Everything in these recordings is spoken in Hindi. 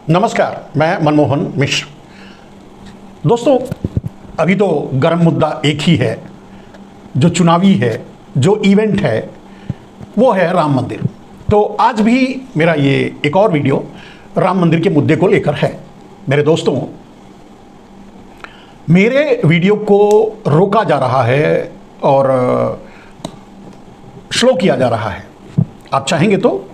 नमस्कार, मैं मनमोहन मिश्र। दोस्तों, अभी तो गर्म मुद्दा एक ही है, जो चुनावी है, जो इवेंट है, वो है राम मंदिर। तो आज भी मेरा ये एक और वीडियो राम मंदिर के मुद्दे को लेकर है। मेरे दोस्तों, मेरे वीडियो को रोका जा रहा है और स्लो किया जा रहा है। आप चाहेंगे तो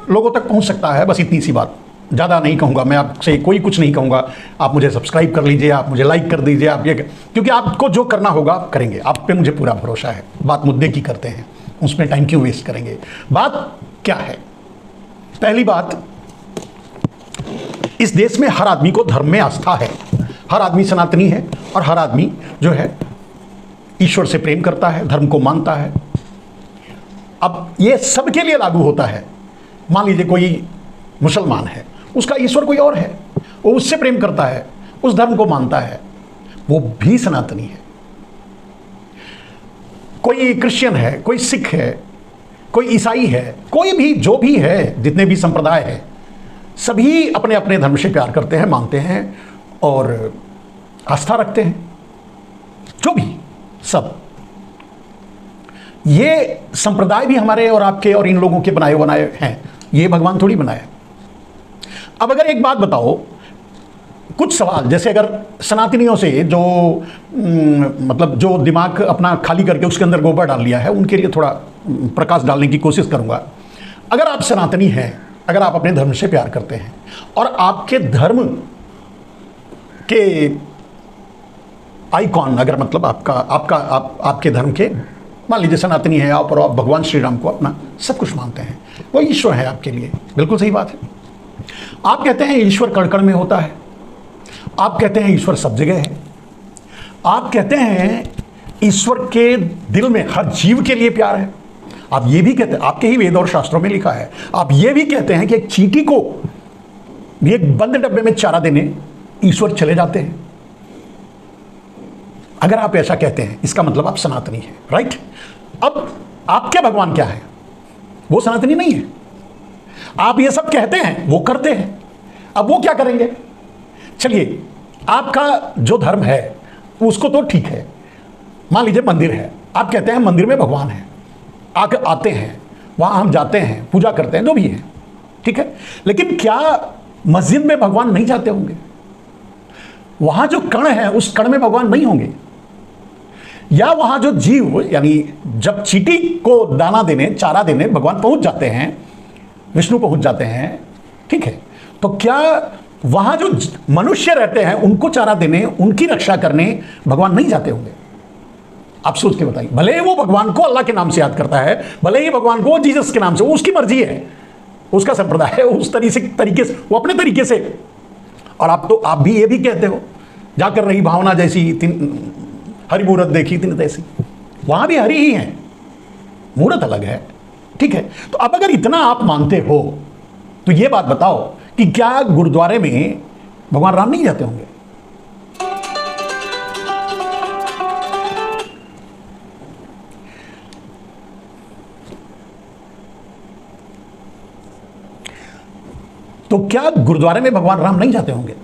लोगों तक पहुंच सकता है, बस इतनी सी बात। ज़्यादा नहीं कहूँगा, मैं आपसे कोई कुछ नहीं कहूँगा। आप मुझे सब्सक्राइब कर लीजिए, आप मुझे लाइक कर दीजिए, आप ये, क्योंकि आपको जो करना होगा आप करेंगे। आप पे मुझे पूरा भरोसा है। बात मुद्दे की करते हैं, उसमें टाइम क्यों वेस्ट करेंगे। बात क्या है? पहली बात, इस देश में हर आदमी को धर्म में आस्था है। हर आदमी सनातनी है और हर आदमी जो है ईश्वर से प्रेम करता है, धर्म को मानता है। अब ये सबके लिए लागू होता है। मान लीजिए कोई मुसलमान है, उसका ईश्वर कोई और है, वो उससे प्रेम करता है, उस धर्म को मानता है, वो भी सनातनी है। कोई क्रिश्चियन है, कोई सिख है, कोई ईसाई है, कोई भी जो भी है, जितने भी संप्रदाय है, सभी अपने अपने धर्म से प्यार करते हैं, मानते हैं और आस्था रखते हैं। जो भी सब ये संप्रदाय भी हमारे और आपके और इन लोगों के बनाए हैं। ये भगवान थोड़ी बनाए। अब अगर एक बात बताओ, कुछ सवाल, जैसे अगर सनातनियों से जो मतलब जो दिमाग अपना खाली करके उसके अंदर गोबर डाल लिया है, उनके लिए थोड़ा प्रकाश डालने की कोशिश करूंगा। अगर आप सनातनी हैं, अगर आप अपने धर्म से प्यार करते हैं और आपके धर्म के आइकॉन, अगर मतलब आपके धर्म के, मान लीजिए सनातनी है आप और आप भगवान श्री राम को अपना सब कुछ मानते हैं, वो ईश्वर है आपके लिए। बिल्कुल सही बात है। आप कहते हैं ईश्वर कण कण में होता है, आप कहते हैं ईश्वर सब जगह है, आप कहते हैं ईश्वर के दिल में हर जीव के लिए प्यार है। आप ये भी कहते हैं, आपके ही वेद और शास्त्रों में लिखा है, आप ये भी कहते हैं कि एक चींटी को भी एक बंद डब्बे में चारा देने ईश्वर चले जाते हैं। अगर आप ऐसा कहते हैं, इसका मतलब आप सनातनी हैं, राइट? अब आपके भगवान क्या है? वो सनातनी नहीं है। आप ये सब कहते हैं, वो करते हैं। अब वो क्या करेंगे? चलिए, आपका जो धर्म है उसको तो ठीक है। मान लीजिए मंदिर है, आप कहते हैं मंदिर में भगवान है, आते हैं, वहां हम जाते हैं, पूजा करते हैं, जो भी है, ठीक है। लेकिन क्या मस्जिद में भगवान नहीं जाते होंगे? वहां जो कण है उस कण में भगवान नहीं होंगे? या वहां जो जीव, यानी जब चींटी को दाना देने, चारा देने भगवान पहुंच जाते हैं, विष्णु पहुंच जाते हैं, ठीक है, तो क्या वहां जो मनुष्य रहते हैं उनको चारा देने, उनकी रक्षा करने भगवान नहीं जाते होंगे? आप सोच के बताइए। भले ही वो भगवान को अल्लाह के नाम से याद करता है, भले ही भगवान को जीसस के नाम से, वो उसकी मर्जी है, उसका संप्रदाय है, उस तरीके से वो अपने तरीके से। और आप भी ये भी कहते हो, जाकर रही भावना जैसी हरि मूरत देखी तीन तैसी। वहां भी हरि ही है, मूरत अलग है, ठीक है। तो अब अगर इतना आप मानते हो तो ये बात बताओ कि क्या गुरुद्वारे में भगवान राम नहीं जाते होंगे? तो क्या गुरुद्वारे में भगवान राम नहीं जाते होंगे?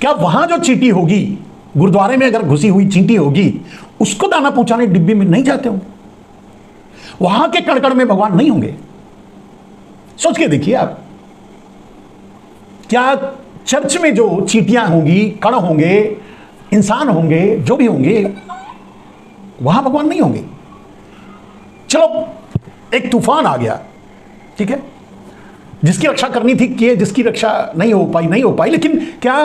क्या वहां जो चींटी होगी, गुरुद्वारे में अगर घुसी हुई चींटी होगी, उसको दाना पहुंचाने डिब्बी में नहीं जाते होंगे? वहां के कण कण में भगवान नहीं होंगे? सोच के देखिए आप। क्या चर्च में जो चींटियां होंगी, कण होंगे, इंसान होंगे, जो भी होंगे, वहां भगवान नहीं होंगे? चलो, एक तूफान आ गया, ठीक है, जिसकी रक्षा करनी थी किए, जिसकी रक्षा नहीं हो पाई। लेकिन क्या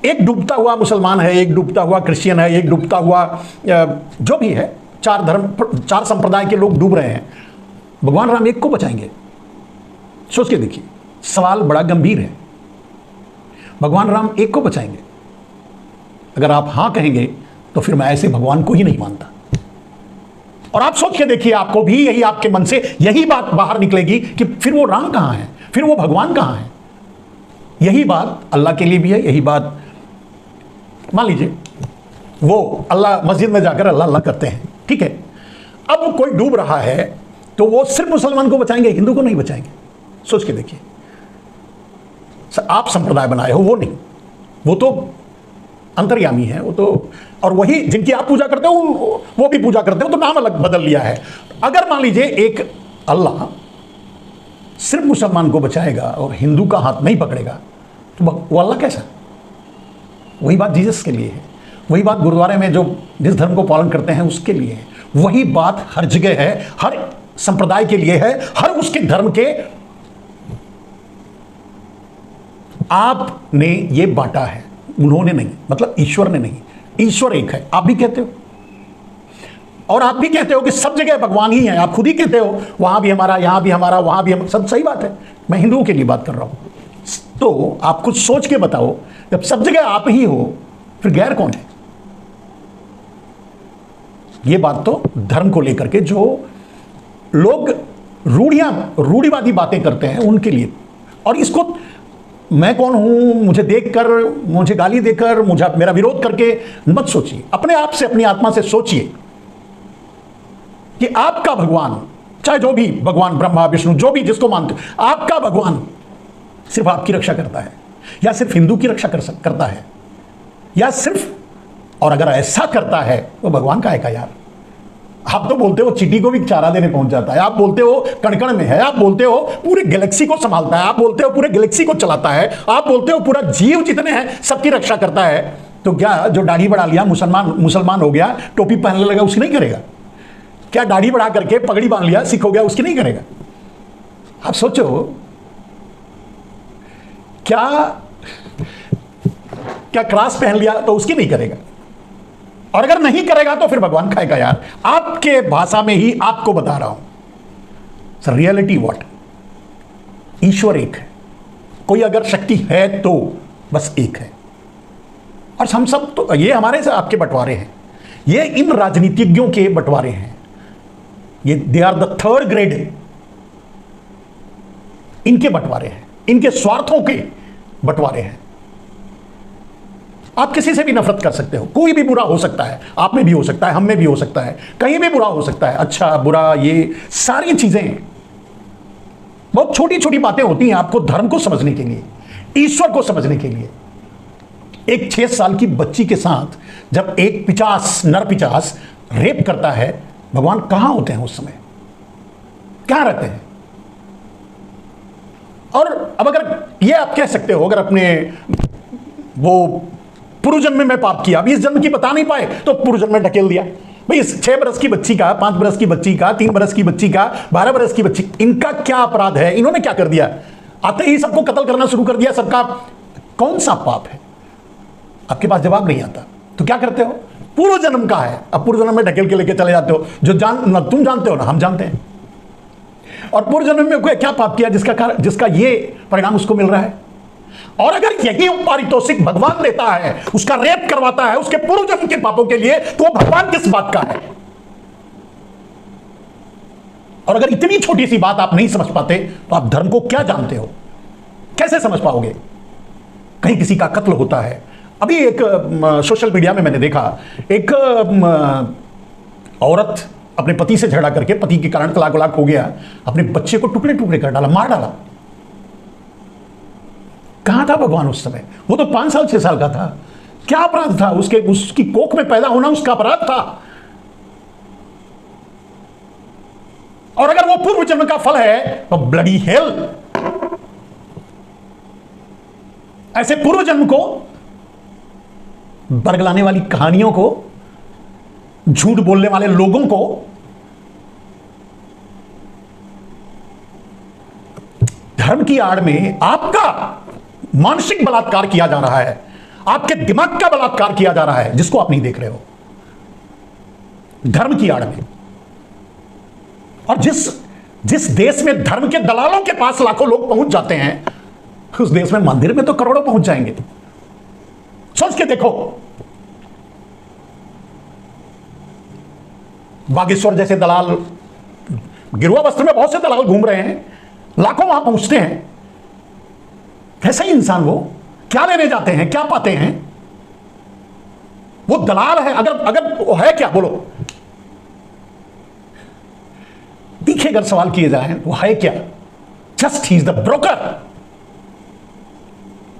एक डूबता हुआ मुसलमान है, एक डूबता हुआ क्रिश्चियन है, एक डूबता हुआ जो भी है, चार संप्रदाय के लोग डूब रहे हैं, भगवान राम एक को बचाएंगे? सोच के देखिए, सवाल बड़ा गंभीर है। भगवान राम एक को बचाएंगे? अगर आप हां कहेंगे तो फिर मैं ऐसे भगवान को ही नहीं मानता। और आप सोच के देखिए, आपको भी यही, आपके मन से यही बात बाहर निकलेगी कि फिर वो राम कहां है, फिर वो भगवान कहां है। यही बात अल्लाह के लिए भी है, यही बात, मान लीजिए वो अल्लाह मस्जिद में जाकर अल्लाह अल्लाह करते हैं, ठीक है। अब कोई डूब रहा है तो वो सिर्फ मुसलमान को बचाएंगे, हिंदू को नहीं बचाएंगे? सोच के देखिए। आप संप्रदाय बनाए हो, वो नहीं, वो तो अंतर्यामी है, वो तो, और वही जिनकी आप पूजा करते हो वो भी पूजा करते हो, तो नाम अलग बदल लिया है। अगर मान लीजिए एक अल्लाह सिर्फ मुसलमान को बचाएगा और हिंदू का हाथ नहीं पकड़ेगा, तो वो अल्लाह कैसा? वही बात जीसस के लिए है, वही बात गुरुद्वारे में जो जिस धर्म को पालन करते हैं उसके लिए है, वही बात हर जगह है, हर संप्रदाय के लिए है, हर उसके धर्म के। आपने ये बांटा है, उन्होंने नहीं, मतलब ईश्वर ने नहीं। ईश्वर एक है, आप भी कहते हो, और आप भी कहते हो कि सब जगह भगवान ही है, आप खुद ही कहते हो वहां भी हमारा, यहां भी हमारा, वहां भी हम, सब सही बात है। मैं हिंदुओं के लिए बात कर रहा हूं। तो आप कुछ सोच के बताओ, जब सब जगह आप ही हो, फिर गैर कौन है? ये बात तो धर्म को लेकर के जो लोग रूढ़िवादी बातें करते हैं उनके लिए, और इसको मैं कौन हूं, मुझे देखकर, मुझे गाली देकर, मुझे मेरा विरोध करके मत सोचिए। अपने आप से, अपनी आत्मा से सोचिए कि आपका भगवान, चाहे जो भी भगवान, ब्रह्मा विष्णु, जो भी जिसको मानते हो, आपका भगवान सिर्फ आपकी रक्षा करता है या सिर्फ हिंदू की रक्षा करता है, या सिर्फ, और अगर ऐसा करता है तो भगवान का है का यार? आप तो बोलते हो चींटी को भी चारा देने पहुंच जाता है, आप बोलते हो कण-कण में है, आप बोलते हो पूरे गैलेक्सी को संभालता है, आप बोलते हो पूरे गैलेक्सी को चलाता है, आप बोलते हो पूरा जीव जितने हैं सबकी रक्षा करता है। तो क्या जो दाढ़ी बढ़ा लिया मुसलमान हो गया, टोपी पहनने लगा, उसकी नहीं करेगा? क्या दाढ़ी बढ़ा करके पगड़ी बांध लिया सिख हो गया, उसकी नहीं करेगा? आप सोचो, क्या क्रॉस पहन लिया तो उसकी नहीं करेगा? और अगर नहीं करेगा तो फिर भगवान खाएगा यार? आपके भाषा में ही आपको बता रहा हूं। Reality what? ईश्वर एक है, कोई अगर शक्ति है तो बस एक है। और हम सब तो, ये हमारे से आपके बंटवारे हैं, ये इन राजनीतिज्ञों के बंटवारे हैं, ये they are the third grade, इनके बंटवारे हैं, इनके स्वार्थों के बंटवारे हैं। आप किसी से भी नफरत कर सकते हो, कोई भी बुरा हो सकता है, आप में भी हो सकता है, हम में भी हो सकता है, कहीं भी बुरा हो सकता है, अच्छा बुरा, ये सारी चीजें बहुत छोटी छोटी बातें होती हैं आपको धर्म को समझने के लिए, ईश्वर को समझने के लिए। एक 6 साल की बच्ची के साथ जब एक नर पिशाच रेप करता है, भगवान कहां होते हैं उस समय? क्या रहते हैं? और अब अगर ये आप कह सकते हो, अगर अपने वो पूर्व जन्म में पाप किया, अभी इस जन्म की बता नहीं पाए तो पूर्व जन्म में ढकेल दिया। भाई 6 बरस की बच्ची का, 5 बरस की बच्ची का, 3 बरस की बच्ची का, 12 बरस की बच्ची, इनका क्या अपराध है? इन्होंने क्या कर दिया? आते ही सबको कत्ल करना शुरू कर दिया, सबका कौन सा पाप है? आपके पास जवाब नहीं आता, तो क्या करते हो? पूर्व जन्म का है, अब पूर्व जन्म में ढकेल के लेके चले जाते हो, जो तुम जानते हो ना, हम जानते हैं। और पूर्व जन्म में क्या पाप किया जिसका ये परिणाम उसको मिल रहा है? और अगर यही पारितोषिक भगवान देता है, उसका रेप करवाता है उसके पूर्व जन्म के पापों के लिए, तो भगवान किस बात का है? और अगर इतनी छोटी सी बात आप नहीं समझ पाते तो आप धर्म को क्या जानते हो? कैसे समझ पाओगे? कहीं किसी का कत्ल होता है, अभी एक सोशल मीडिया में मैंने देखा, एक औरत अपने पति से झगड़ा करके, पति के कारण तलाक हो गया, अपने बच्चे को टुकड़े टुकड़े कर डाला, मार डाला। कहां था भगवान उस समय? वो तो 5 साल 6 साल का था। क्या अपराध था? उसकी कोख में पैदा होना उसका अपराध था। और अगर वो पूर्व जन्म का फल है तो ब्लडी हेल। ऐसे पूर्व जन्म को बरगलाने वाली कहानियों को, झूठ बोलने वाले लोगों को धर्म की आड़ में आपका मानसिक बलात्कार किया जा रहा है, आपके दिमाग का बलात्कार किया जा रहा है, जिसको आप नहीं देख रहे हो, धर्म की आड़ में। और जिस देश में धर्म के दलालों के पास लाखों लोग पहुंच जाते हैं, उस देश में मंदिर में तो करोड़ों पहुंच जाएंगे। सोच के देखो, बागेश्वर जैसे दलाल, गिरुआ वस्त्र में बहुत से दलाल घूम रहे हैं, लाखों वहां पहुंचते हैं। कैसा ही इंसान वो? क्या लेने जाते हैं? क्या पाते हैं? वो दलाल है। अगर वो है क्या, बोलो? तीखे अगर सवाल किए जाए वो है क्या? Just he is the broker.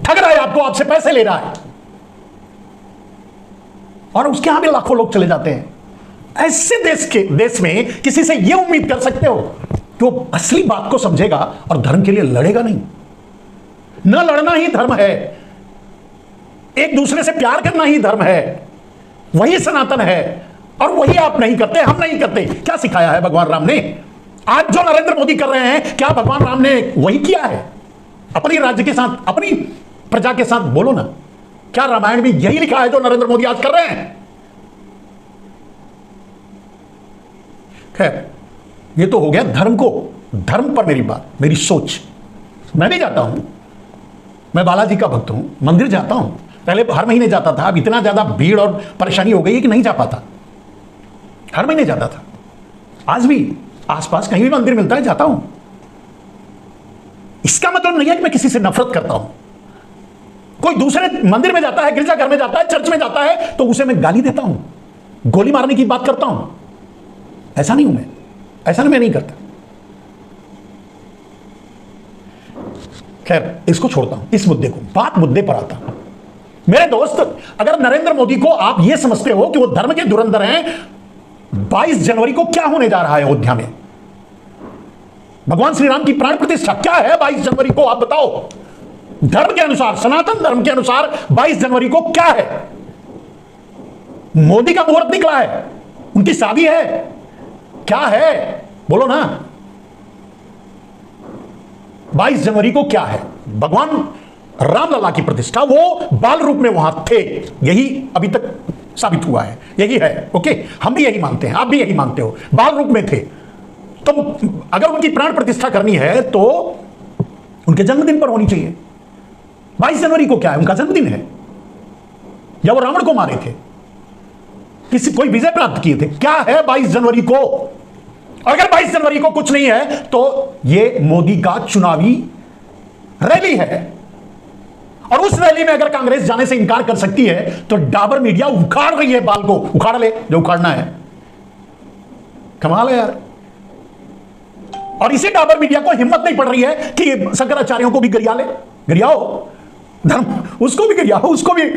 ठग रहा है आपको, आपसे पैसे ले रहा है, और उसके यहां भी लाखों लोग चले जाते हैं। ऐसे देश में किसी से यह उम्मीद कर सकते हो कि वो असली बात को समझेगा और धर्म के लिए लड़ेगा नहीं? न लड़ना ही धर्म है, एक दूसरे से प्यार करना ही धर्म है, वही सनातन है, और वही आप नहीं करते, हम नहीं करते। क्या सिखाया है भगवान राम ने? आज जो नरेंद्र मोदी कर रहे हैं, क्या भगवान राम ने वही किया है अपनी राज्य के साथ, अपनी प्रजा के साथ? बोलो ना, क्या रामायण में यही लिखा है जो नरेंद्र मोदी आज कर रहे हैं? खैर, ये तो हो गया धर्म को, धर्म पर मेरी बात, मेरी सोच। मैं भी जाता हूं, मैं बालाजी का भक्त हूं, मंदिर जाता हूं। पहले हर महीने जाता था, अब इतना ज्यादा भीड़ और परेशानी हो गई है कि नहीं जा पाता। हर महीने जाता था, आज भी आसपास कहीं भी मंदिर मिलता है जाता हूं। इसका मतलब नहीं है कि मैं किसी से नफरत करता हूं। कोई दूसरे मंदिर में जाता है, गिरजाघर में जाता है, चर्च में जाता है, तो उसे मैं गाली देता हूं, गोली मारने की बात करता हूं? ऐसा नहीं हूं मैं, ऐसा मैं नहीं करता। खैर, इसको छोड़ता हूं, इस मुद्दे को, बात मुद्दे पर आता हूं। मेरे दोस्त, अगर नरेंद्र मोदी को आप यह समझते हो कि वो धर्म के धुरंधर हैं, 22 जनवरी को क्या होने जा रहा है अयोध्या में? भगवान श्री राम की प्राण प्रतिष्ठा क्या है 22 जनवरी को? आप बताओ। धर्म के अनुसार, सनातन धर्म के अनुसार 22 जनवरी को क्या है? मोदी का मुहूर्त निकला है, उनकी शादी है, क्या है? बोलो ना। 22 जनवरी को क्या है? भगवान रामलला की प्रतिष्ठा, वो बाल रूप में वहां थे, यही अभी तक साबित हुआ है, यही है। ओके, हम भी यही मानते हैं, आप भी यही मानते हो, बाल रूप में थे। तो अगर उनकी प्राण प्रतिष्ठा करनी है तो उनके जन्मदिन पर होनी चाहिए। 22 जनवरी को क्या है? उनका जन्मदिन है, या वो रावण को मारे थे, किसी कोई विजय प्राप्त किए थे? क्या है 22 जनवरी को? अगर 22 जनवरी को कुछ नहीं है तो ये मोदी का चुनावी रैली है, और उस रैली में अगर कांग्रेस जाने से इंकार कर सकती है तो डाबर मीडिया उखाड़ रही है बाल को। उखाड़ ले जो उखाड़ना है। कमाल है यार। और इसी डाबर मीडिया को हिम्मत नहीं पड़ रही है कि शंकराचार्यों को भी गरिया ले। गरियाओ, धर्म उसको भी गरियाओ, उसको भी,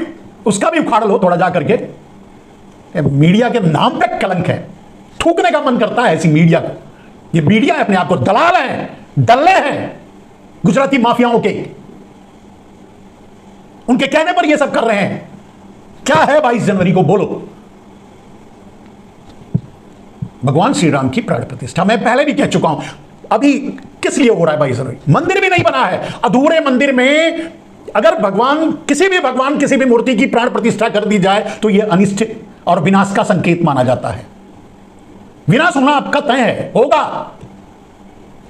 उसका भी उखाड़ लो थोड़ा जा करके। मीडिया के नाम पे कलंक है, थूकने का मन करता है ऐसी मीडिया को। ये मीडिया अपने आप को दलाल है, दल्ले हैं गुजराती माफियाओं के, उनके कहने पर ये सब कर रहे हैं। क्या है 22 जनवरी को? बोलो। भगवान श्री राम की प्राण प्रतिष्ठा, मैं पहले भी कह चुका हूं। अभी किस लिए हो रहा है 22 जनवरी? मंदिर भी नहीं बना है, अधूरे मंदिर में अगर भगवान किसी भी मूर्ति की प्राण प्रतिष्ठा कर दी जाए तो यह अनिष्ट और विनाश का संकेत माना जाता है। विनाश होना आपका तय है, होगा।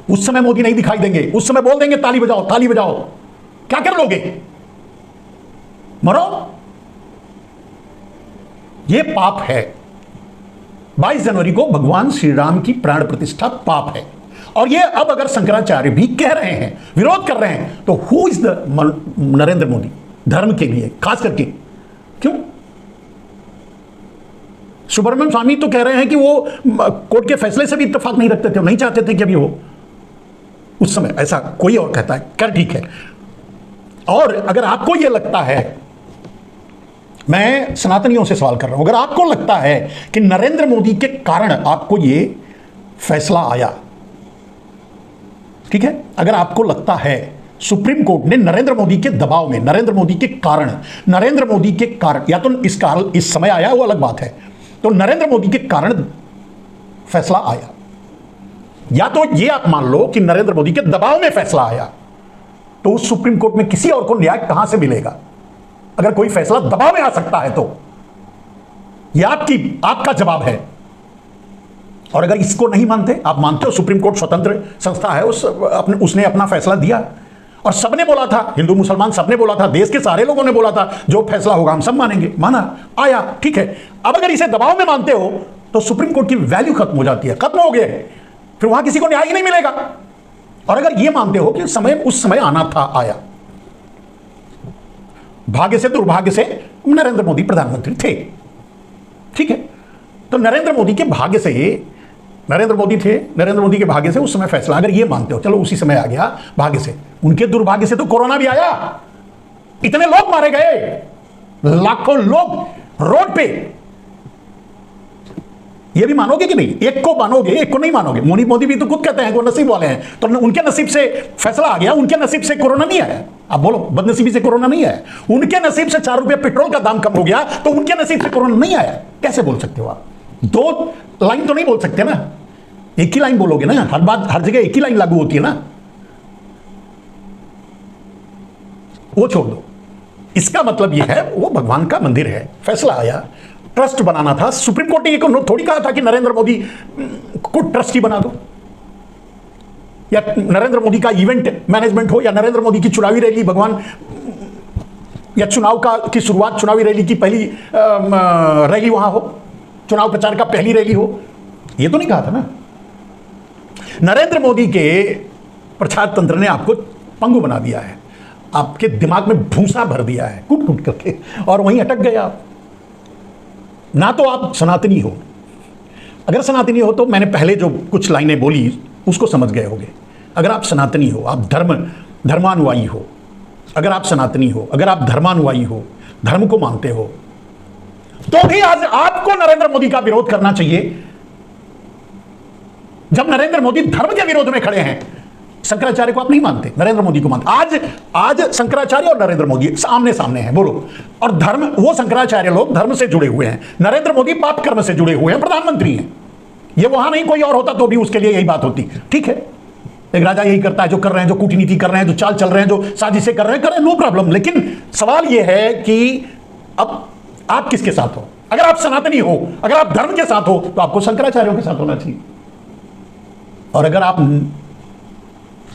उस समय मोदी नहीं दिखाई देंगे, उस समय बोल देंगे ताली बजाओ, ताली बजाओ। क्या कर लोगे? मरो। यह पाप है। 22 जनवरी को भगवान श्री राम की प्राण प्रतिष्ठा पाप है। और यह अब अगर शंकराचार्य भी कह रहे हैं, विरोध कर रहे हैं, तो who is the Narendra Modi धर्म के लिए खास करके? क्यों? सुब्रमण्यम स्वामी तो कह रहे हैं कि वो कोर्ट के फैसले से भी इत्तेफाक नहीं रखते थे, नहीं चाहते थे कि अभी हो। उस समय ऐसा कोई और कहता है, कर ठीक है। और अगर आपको यह लगता है, मैं सनातनियों से सवाल कर रहा हूं, अगर आपको लगता है कि नरेंद्र मोदी के कारण आपको यह फैसला आया, ठीक है, अगर आपको लगता है सुप्रीम कोर्ट ने नरेंद्र मोदी के दबाव में, नरेंद्र मोदी के कारण, या तो इस समय आया वो अलग बात है, तो नरेंद्र मोदी के कारण फैसला आया, या तो ये आप मान लो कि नरेंद्र मोदी के दबाव में फैसला आया, तो उस सुप्रीम कोर्ट में किसी और को न्याय कहां से मिलेगा? अगर कोई फैसला दबाव में आ सकता है तो यह आपका जवाब है। और अगर इसको नहीं मानते, आप मानते हो सुप्रीम कोर्ट स्वतंत्र संस्था है, उसने अपना फैसला दिया, और सबने बोला था, हिंदू मुसलमान सबने बोला था, देश के सारे लोगों ने बोला था जो फैसला होगा हम सब मानेंगे, माना, आया, ठीक है। अब अगर इसे दबाव में मानते हो तो सुप्रीम कोर्ट की वैल्यू खत्म हो जाती है, खत्म हो गया, फिर वहां किसी को न्याय ही नहीं मिलेगा। और अगर यह मानते हो कि उस समय आना था, आया, भाग्य से दुर्भाग्य से नरेंद्र मोदी प्रधानमंत्री थे, ठीक है, तो नरेंद्र मोदी के भाग्य से, नरेंद्र मोदी के भाग्य से उस समय फैसला, अगर ये मानते हो, चलो उसी समय आ गया, भाग्य से, उनके दुर्भाग्य से तो कोरोना भी आया, इतने लोग मारे गए, लाखों लोग रोड पे। ये भी मानोगे कि नहीं? एक को मानोगे, एक को नहीं मानोगे। मोदी भी तो खुद कहते हैं वो नसीब वाले हैं, तो उनके नसीब से फैसला आ गया, उनके नसीब से कोरोना नहीं आया। आप बोलो बदनसीबी से कोरोना नहीं आया? उनके नसीब से 4 रुपये पेट्रोल का दाम कम हो गया, तो उनके नसीब से कोरोना नहीं आया। कैसे बोल सकते हो आप? 2 लाइन तो नहीं बोल सकते ना, एक ही लाइन बोलोगे ना। हर बात हर जगह एक ही लाइन लागू होती है ना। वो छोड़ दो। इसका मतलब यह है वो भगवान का मंदिर है, फैसला आया, ट्रस्ट बनाना था। सुप्रीम कोर्ट ने ये थोड़ी कहा था कि नरेंद्र मोदी को ट्रस्टी बना दो, या नरेंद्र मोदी का इवेंट मैनेजमेंट हो, या नरेंद्र मोदी की चुनावी रैली, भगवान, या चुनाव की शुरुआत, चुनावी रैली की पहली रैली वहां हो, चुनाव प्रचार का पहली रैली हो। ये तो नहीं कहा था ना। नरेंद्र मोदी के प्रचार तंत्र ने आपको पंगु बना दिया है, आपके दिमाग में भूसा भर दिया है कूट कूट करके, और वहीं अटक गए आप। ना तो आप सनातनी हो, अगर सनातनी हो तो मैंने पहले जो कुछ लाइनें बोली उसको समझ गए होगे। अगर आप सनातनी हो, आप धर्मानुयायी हो, अगर आप सनातनी हो, अगर आप धर्मानुयायी हो, धर्म को मानते हो, तो भी आज आपको नरेंद्र मोदी का विरोध करना चाहिए। जब नरेंद्र मोदी धर्म के विरोध में खड़े हैं, शंकराचार्य को आप नहीं मानते, नरेंद्र मोदी को मानते। आज शंकराचार्य और नरेंद्र मोदी सामने सामने हैं, बोलो। और धर्म, वो शंकराचार्य लोग धर्म से जुड़े हुए हैं, नरेंद्र मोदी पाप कर्म से जुड़े हुए हैं, प्रधानमंत्री हैं। ये वहां नहीं कोई और होता तो भी उसके लिए यही बात होती। ठीक है, एक राजा यही करता है, जो कर रहे हैं, जो कूटनीति कर रहे हैं, जो चाल चल रहे हैं, जो साजिशें कर रहे हैं, नो प्रॉब्लम। लेकिन सवाल यह है कि अब आप किसके साथ हो? अगर आप सनातनी हो, अगर आप धर्म के साथ हो, तो आपको शंकराचार्यों के साथ होना चाहिए। और अगर आप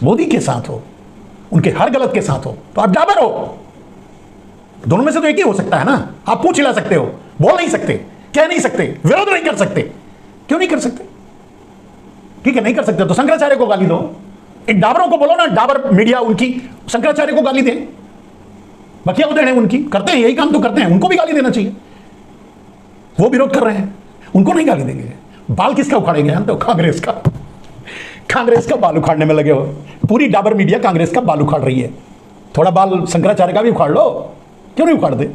मोदी के साथ हो, उनके हर गलत के साथ हो, तो आप डाबर हो। दोनों में से तो एक ही हो सकता है ना। आप पूछ हिला सकते हो, बोल नहीं सकते, कह नहीं सकते, विरोध नहीं कर सकते। क्यों नहीं कर सकते? ठीक है, नहीं कर सकते तो शंकराचार्य को गाली दो। एक डाबरों को बोलो ना, डाबर मीडिया उनकी शंकराचार्य को गाली दें, बकिया उधेड़ है उनकी, करते हैं यही काम तो करते हैं, उनको भी गाली देना चाहिए। वो विरोध कर रहे हैं, उनको नहीं गाली देंगे। बाल किसका उखाड़ेंगे हम? तो कांग्रेस का। कांग्रेस का बाल उखाड़ने में लगे हो। पूरी डाबर मीडिया कांग्रेस का बाल उखाड़ रही है। थोड़ा बाल शंकराचार्य का भी उखाड़ लो, क्यों नहीं उखाड़ दे?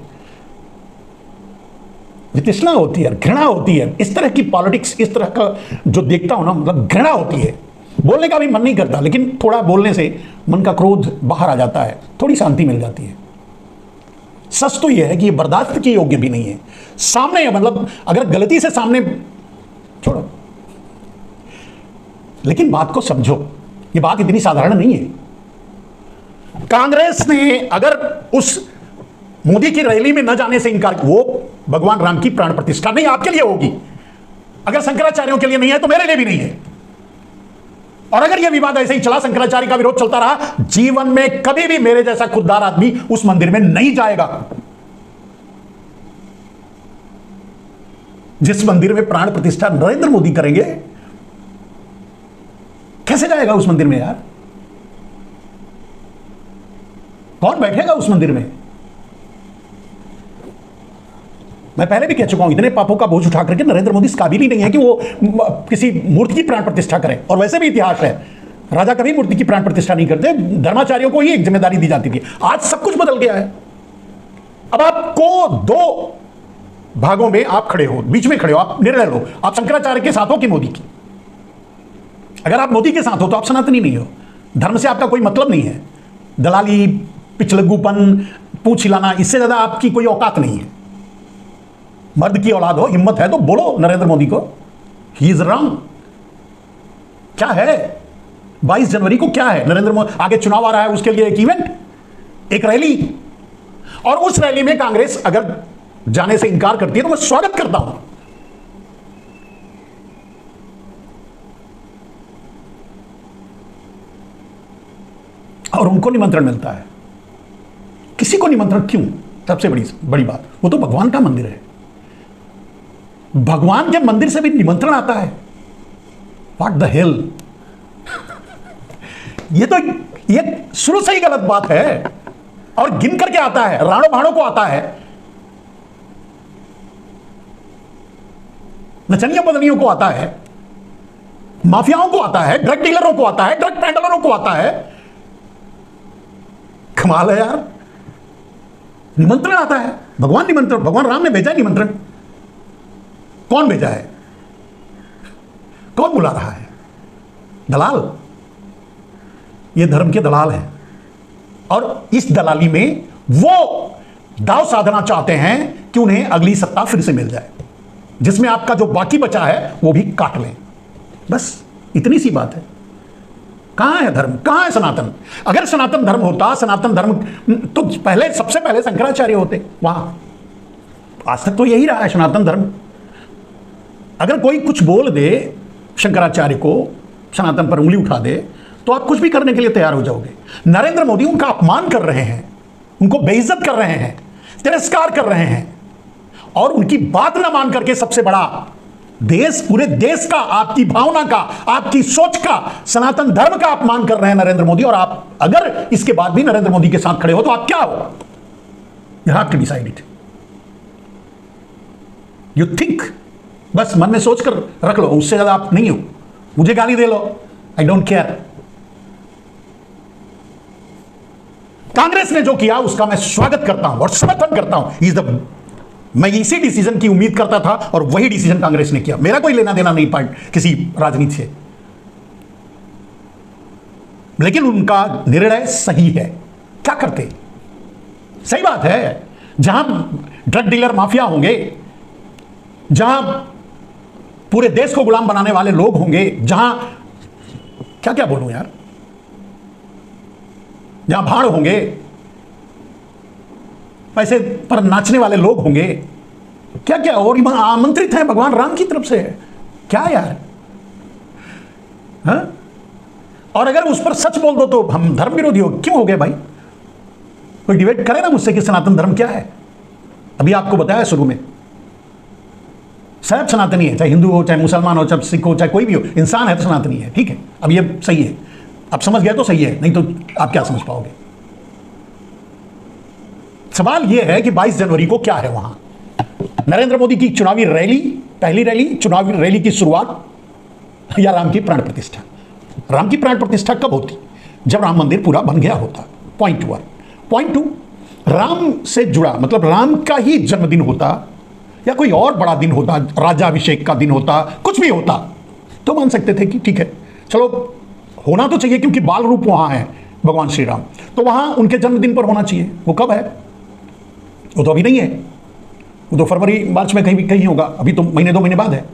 वितृष्णा होती है, घृणा होती है इस तरह की पॉलिटिक्स, इस तरह का जो देखता हूं ना, मतलब घृणा होती है। बोलने का भी मन नहीं करता, लेकिन थोड़ा बोलने से मन का क्रोध बाहर आ जाता है, थोड़ी शांति मिल जाती है। सच तो यह है कि ये बर्दाश्त के योग्य भी नहीं है। सामने मतलब अगर गलती से सामने, छोड़ो, लेकिन बात को समझो, ये बात इतनी साधारण नहीं है। कांग्रेस ने अगर उस मोदी की रैली में न जाने से इनकार, वो भगवान राम की प्राण प्रतिष्ठा नहीं आपके लिए होगी, अगर शंकराचार्यों के लिए नहीं है तो मेरे लिए भी नहीं है। और अगर यह विवाद ऐसे ही चला, शंकराचार्य का विरोध चलता रहा, जीवन में कभी भी मेरे जैसा खुददार आदमी उस मंदिर में नहीं जाएगा। जिस मंदिर में प्राण प्रतिष्ठा नरेंद्र मोदी करेंगे, कैसे जाएगा उस मंदिर में यार? कौन बैठेगा उस मंदिर में? मैं पहले भी कह चुका हूं, इतने पापों का बोझ उठा करके नरेंद्र मोदी इस काबिल ही नहीं है कि वो किसी मूर्ति की प्राण प्रतिष्ठा करें। और वैसे भी इतिहास है, राजा कभी मूर्ति की प्राण प्रतिष्ठा नहीं करते, धर्माचार्यों को ही एक जिम्मेदारी दी जाती थी। आज सब कुछ बदल गया है। अब आपको 2 भागों में आप खड़े हो, बीच में खड़े हो, आप निर्णय लो, आप शंकराचार्य के साथ हो कि मोदी की। अगर आप मोदी के साथ हो तो आप सनातनी नहीं हो, धर्म से आपका कोई मतलब नहीं है। दलाली, पिछलग्गूपन, पूछ हिलाना, इससे ज्यादा आपकी कोई औकात नहीं है। मर्द की औलाद हो, हिम्मत है तो बोलो नरेंद्र मोदी को, ही इज रॉन्ग। क्या है 22 जनवरी को, क्या है नरेंद्र मोदी, आगे चुनाव आ रहा है, उसके लिए एक इवेंट, एक रैली, और उस रैली में कांग्रेस अगर जाने से इनकार करती है तो मैं स्वागत करता हूं। और उनको निमंत्रण मिलता है, किसी को निमंत्रण क्यों? सबसे बड़ी बात, वो तो भगवान का मंदिर है, भगवान के मंदिर से भी निमंत्रण आता है। What the hell? ये शुरू से ही गलत बात है। और गिन करके आता है, राणो भाणों को आता है, नचनियों बदनियों को आता है, माफियाओं को आता है, ड्रग डीलरों को आता है, ड्रग पैडलरों को आता है। कमाल है यार। निमंत्रण आता है, भगवान राम ने भेजा निमंत्रण। कौन भेजा है? कौन बुला रहा है? दलाल। ये धर्म के दलाल हैं और इस दलाली में वो दाव साधना चाहते हैं कि उन्हें अगली सत्ता फिर से मिल जाए, जिसमें आपका जो बाकी बचा है वो भी काट लें। बस इतनी सी बात है। कहां है धर्म? कहां है सनातन? अगर सनातन धर्म होता, सनातन धर्म तो पहले, सबसे पहले शंकराचार्य होते वहां। आज तक तो यही रहा है सनातन धर्म। अगर कोई कुछ बोल दे शंकराचार्य को, सनातन पर उंगली उठा दे, तो आप कुछ भी करने के लिए तैयार हो जाओगे। नरेंद्र मोदी उनका अपमान कर रहे हैं, उनको बेइज्जत कर रहे हैं, तिरस्कार कर रहे हैं, और उनकी बात ना मान करके सबसे बड़ा देश, पूरे देश का, आपकी भावना का, आपकी सोच का, सनातन धर्म का अपमान कर रहे हैं नरेंद्र मोदी। और आप अगर इसके बाद भी नरेंद्र मोदी के साथ खड़े हो तो आप क्या हो? You have to decide it. You think, बस मन में सोच कर रख लो, उससे ज्यादा आप नहीं हो। मुझे गाली दे लो, आई डोंट केयर। कांग्रेस ने जो किया उसका मैं स्वागत करता हूं और समर्थन करता हूं। मैं इसी डिसीजन की उम्मीद करता था और वही डिसीजन कांग्रेस ने किया। मेरा कोई लेना देना नहीं किसी राजनीति से, लेकिन उनका निर्णय सही है। क्या करते? सही बात है, जहां ड्रग डीलर माफिया होंगे, जहां पूरे देश को गुलाम बनाने वाले लोग होंगे, जहां क्या क्या बोलूं यार, जहां भाड़ होंगे, पैसे पर नाचने वाले लोग होंगे, क्या क्या, और आमंत्रित हैं भगवान राम की तरफ से। क्या यार, हाँ? और अगर उस पर सच बोल दो तो हम धर्म विरोधी हो। क्यों हो गए भाई? कोई डिबेट करे ना मुझसे कि सनातन धर्म क्या है। अभी आपको बताया शुरू में, सब सनातनी है, चाहे हिंदू हो, चाहे मुसलमान हो, चाहे सिख हो, चाहे कोई भी हो, इंसान है तो सनातनी है। ठीक है, अब ये सही है, आप समझ गए तो सही है, नहीं तो आप क्या समझ पाओगे। सवाल यह है कि 22 जनवरी को क्या है वहां? नरेंद्र मोदी की चुनावी रैली, पहली रैली, चुनावी रैली की शुरुआत, या राम की प्राण प्रतिष्ठा? राम की प्राण प्रतिष्ठा कब होती? जब राम मंदिर पूरा बन गया होता। पॉइंट 1। पॉइंट 2, राम से जुड़ा, मतलब राम का ही जन्मदिन होता या कोई और बड़ा दिन होता, राजाभिषेक का दिन होता, कुछ भी होता, तो मान सकते थे कि ठीक है, चलो होना तो चाहिए, क्योंकि बाल रूप वहां है भगवान श्री राम, तो वहां उनके जन्मदिन पर होना चाहिए। वो कब है? वो तो अभी नहीं है, वो तो फरवरी मार्च में कहीं होगा, अभी तो महीने 2 महीने बाद है।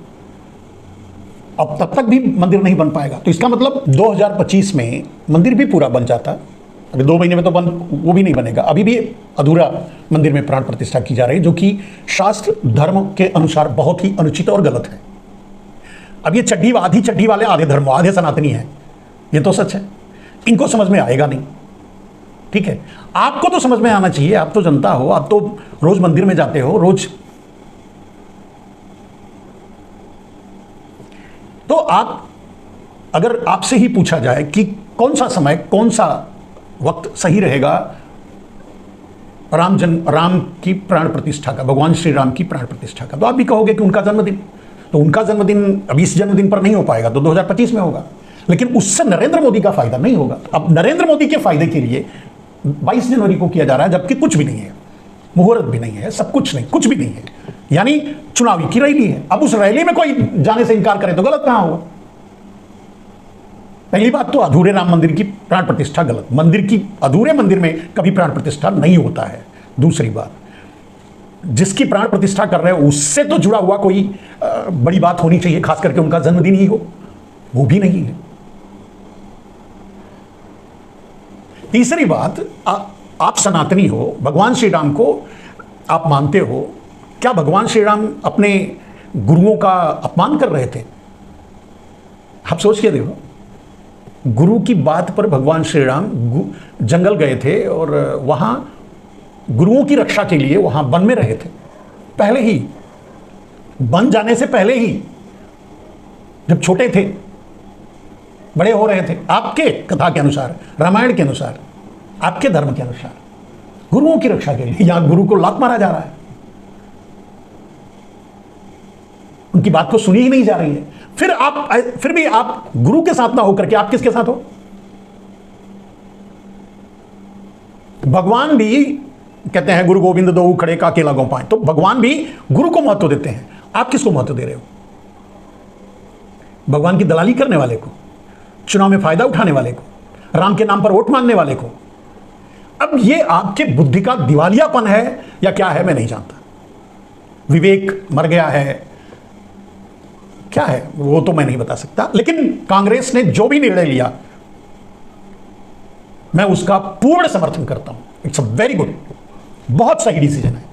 अब तब तक भी मंदिर नहीं बन पाएगा, तो इसका मतलब 2025 में मंदिर भी पूरा बन जाता। अभी 2 महीने में तो वो भी नहीं बनेगा। अभी भी अधूरा मंदिर में प्राण प्रतिष्ठा की जा रही है, जो कि शास्त्र धर्म के अनुसार बहुत ही अनुचित और गलत है। अब ये आधी चड्ढी वाले आधे धर्म, आधे सनातनी हैं, ये तो सच है। इनको समझ में आएगा नहीं, ठीक है? आपको तो समझ में आना चाहिए, आप तो जनता हो, आप तो रोज मंदिर में जाते हो, रोज। तो आप, अगर आपसे ही पूछा जाए कि कौन सा समय, कौन सा वक्त सही रहेगा राम की प्राण प्रतिष्ठा का, भगवान श्री राम की प्राण प्रतिष्ठा का, तो आप भी कहोगे कि उनका जन्मदिन। तो उनका जन्मदिन अब इस जन्मदिन पर नहीं हो पाएगा, तो 2025 में होगा, लेकिन उससे नरेंद्र मोदी का फायदा नहीं होगा। अब नरेंद्र मोदी के फायदे के लिए 22 जनवरी को किया जा रहा है, जबकि कुछ भी नहीं है, मुहूर्त भी नहीं है, सब कुछ नहीं, कुछ भी नहीं है, यानी चुनावी की रैली है। अब उस रैली में कोई जाने से इनकार करे तो गलत कहां होगा? पहली बात तो अधूरे राम मंदिर की प्राण प्रतिष्ठा गलत, अधूरे मंदिर में कभी प्राण प्रतिष्ठा नहीं होता है। दूसरी बात, जिसकी प्राण प्रतिष्ठा कर रहे हो उससे तो जुड़ा हुआ कोई बड़ी बात होनी चाहिए, खास करके उनका जन्मदिन ही हो, वो भी नहीं है। तीसरी बात, आप सनातनी हो, भगवान श्री राम को आप मानते हो, क्या भगवान श्री राम अपने गुरुओं का अपमान कर रहे थे? आप सोच के देखो, गुरु की बात पर भगवान श्री राम जंगल गए थे और वहां गुरुओं की रक्षा के लिए वहां वन में रहे थे। पहले ही, बन जाने से पहले ही, जब छोटे थे, बड़े हो रहे थे, आपके कथा के अनुसार, रामायण के अनुसार, आपके धर्म के अनुसार, गुरुओं की रक्षा के लिए। यहां गुरु को लात मारा जा रहा है, उनकी बात को सुनी ही नहीं जा रही है। फिर भी आप गुरु के साथ ना होकर के आप किसके साथ हो? भगवान भी कहते हैं गुरु गोविंद दो खड़े का अकेला गौ पाए, तो भगवान भी गुरु को महत्व देते हैं। आप किसको महत्व दे रहे हो? भगवान की दलाली करने वाले को, चुनाव में फायदा उठाने वाले को, राम के नाम पर वोट मांगने वाले को। अब ये आपके बुद्धि का दिवालियापन है या क्या है मैं नहीं जानता। विवेक मर गया है, क्या है वो तो मैं नहीं बता सकता, लेकिन कांग्रेस ने जो भी निर्णय लिया मैं उसका पूर्ण समर्थन करता हूं। इट्स अ वेरी गुड, बहुत सही डिसीजन है।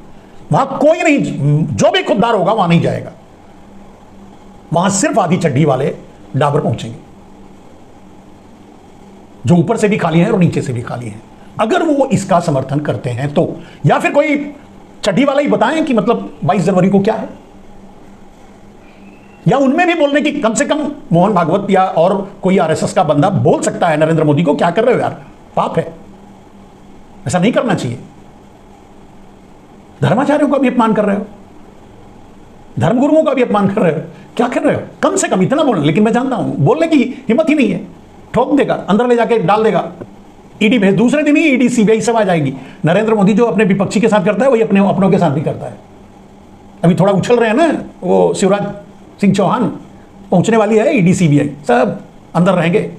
वहां कोई नहीं, जो भी खुददार होगा वहां नहीं जाएगा, वहां सिर्फ आधी चड्डी वाले डाबर पहुंचेंगे, जो ऊपर से भी खाली हैं और नीचे से भी खाली हैं। अगर वो इसका समर्थन करते हैं तो, या फिर कोई चड्डी वाला ही बताएं कि मतलब 22 जनवरी को क्या है, या उनमें भी बोलने की कम से कम मोहन भागवत या और कोई आरएसएस का बंदा बोल सकता है नरेंद्र मोदी को, क्या कर रहे हो यार, पाप है, ऐसा नहीं करना चाहिए। धर्माचार्यों का भी अपमान कर रहे हो, धर्मगुरुओं का भी अपमान कर रहे हो, क्या कर रहे हो? कम से कम इतना बोलना। लेकिन मैं जानता हूं बोलने की हिम्मत ही नहीं है, ठोक देगा, अंदर ले जाके डाल देगा, ईडी भेज, दूसरे दिन ही ईडी सीबीआई सब आ जाएगी। नरेंद्र मोदी जो अपने विपक्षी के साथ करता है वही अपनों के साथ भी करता है। अभी थोड़ा उछल रहे हैं ना, वो शिवराज सिंह चौहान, पहुंचने वाली है ईडी सीबीआई, सब अंदर रहेंगे।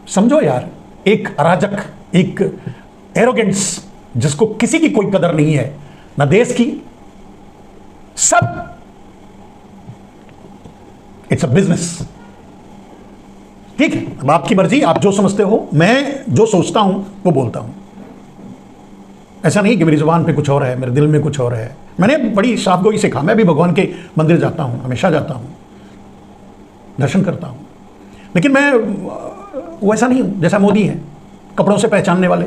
समझो यार, एक अराजक, एक एरोगेंस जिसको किसी की कोई कदर नहीं है, ना देश की, सब, इट्स अ बिजनेस। ठीक है, अब आपकी मर्जी, आप जो समझते हो, मैं जो सोचता हूं वो बोलता हूं। ऐसा नहीं कि मेरी जुबान पे कुछ और है, मेरे दिल में कुछ और है। मैंने बड़ी साफगोई से कहा, मैं भी भगवान के मंदिर जाता हूं, हमेशा जाता हूं, दर्शन करता हूं, लेकिन मैं वैसा नहीं हूं जैसा मोदी है, कपड़ों से पहचानने वाले।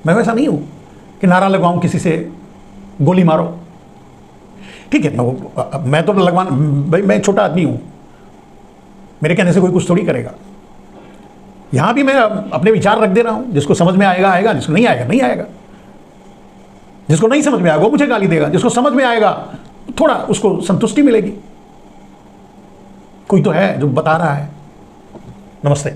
मैं वैसा नहीं हूं कि नारा लगवाऊं किसी से, गोली मारो। ठीक है, मैं तो लगवान, भाई मैं छोटा आदमी हूं, मेरे कहने से कोई कुछ थोड़ी करेगा। यहां भी मैं अपने विचार रख दे रहा हूं, जिसको समझ में आएगा आएगा, जिसको नहीं आएगा नहीं आएगा। जिसको नहीं समझ में आएगा वो मुझे गाली देगा, जिसको समझ में आएगा थोड़ा उसको संतुष्टि मिलेगी। कोई तो है जो बता रहा है। नमस्ते।